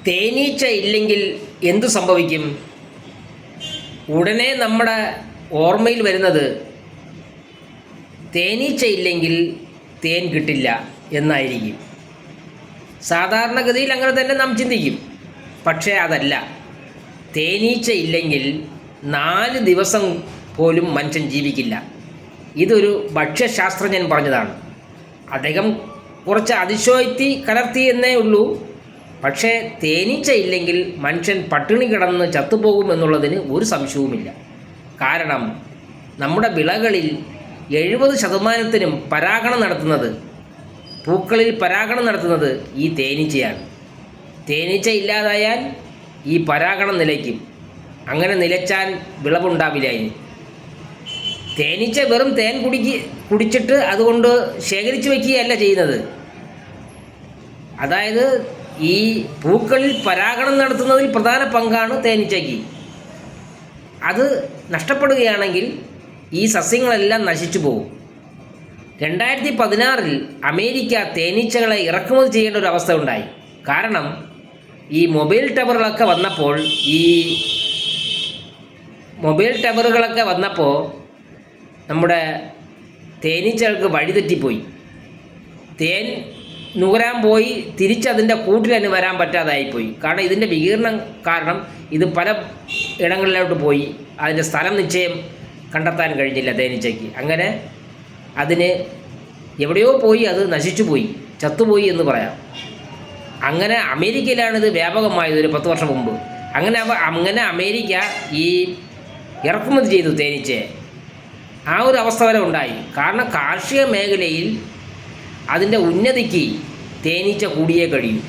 തേനീച്ച ഇല്ലെങ്കിൽ എന്തു സംഭവിക്കും? ഉടനെ നമ്മുടെ ഓർമ്മയിൽ വരുന്നത് തേനീച്ച ഇല്ലെങ്കിൽ തേൻ കിട്ടില്ല എന്നായിരിക്കും. സാധാരണഗതിയിൽ അങ്ങനെ തന്നെ നാം ചിന്തിക്കും. പക്ഷേ അതല്ല. തേനീച്ച ഇല്ലെങ്കിൽ 4 ദിവസം പോലും മനുഷ്യൻ ജീവിക്കില്ല. ഇതൊരു ഭക്ഷ്യശാസ്ത്രജ്ഞൻ പറഞ്ഞതാണ്. അദ്ദേഹം കുറച്ച് അതിശയോക്തി കലർത്തി എന്നേ ഉള്ളൂ. പക്ഷേ തേനീച്ച ഇല്ലെങ്കിൽ മനുഷ്യൻ പട്ടിണി കിടന്ന് ചത്തുപോകുമെന്നുള്ളതിന് ഒരു സംശയവുമില്ല. കാരണം നമ്മുടെ വിളകളിൽ 70% പരാഗണം നടത്തുന്നത്, പൂക്കളിൽ പരാഗണം നടത്തുന്നത് ഈ തേനീച്ചയാണ്. തേനീച്ച ഇല്ലാതായാൽ ഈ പരാഗണം നിലയ്ക്കും. അങ്ങനെ നിലച്ചാൽ വിളവുണ്ടാവില്ലായി. തേനീച്ച വെറും തേൻ കുടിച്ചിട്ട് അതുകൊണ്ട് ശേഖരിച്ചു വയ്ക്കുകയല്ല ചെയ്യുന്നത്. അതായത് ഈ പൂക്കളിൽ പരാഗണം നടത്തുന്നതിൽ പ്രധാന പങ്കാണ് തേനീച്ചയ്ക്ക്. അത് നഷ്ടപ്പെടുകയാണെങ്കിൽ ഈ സസ്യങ്ങളെല്ലാം നശിച്ചു പോകും. 2016 അമേരിക്ക തേനീച്ചകളെ ഇറക്കുമതി ചെയ്യേണ്ട ഒരു അവസ്ഥ ഉണ്ടായി. കാരണം ഈ മൊബൈൽ ടവറുകളൊക്കെ വന്നപ്പോൾ നമ്മുടെ തേനീച്ചകൾക്ക് വഴിതെറ്റിപ്പോയി. തേൻ നുകരാൻ പോയി തിരിച്ചതിൻ്റെ കൂട്ടിൽ തന്നെ വരാൻ പറ്റാതായിപ്പോയി. കാരണം ഇതിൻ്റെ വികീർണം കാരണം ഇത് പല ഇടങ്ങളിലോട്ട് പോയി. അതിൻ്റെ സ്ഥലം നിശ്ചയം കണ്ടെത്താൻ കഴിഞ്ഞില്ല തേനീച്ചയ്ക്ക്. അങ്ങനെ അതിന് എവിടെയോ പോയി അത് നശിച്ചുപോയി, ചത്തുപോയി എന്ന് പറയാം. അങ്ങനെ അമേരിക്കയിലാണിത് വ്യാപകമായത് ഒരു 10 വർഷം മുമ്പ്. അങ്ങനെ അമേരിക്ക ഈ ഇറക്കുമതി ചെയ്തു തേനീച്ചയെ. ആ ഒരു അവസ്ഥ വരെ ഉണ്ടായി. കാരണം കാർഷിക മേഖലയിൽ അതിൻ്റെ ഉന്നതിക്ക് തേനീച്ച കൂടിയേ കഴിയൂ.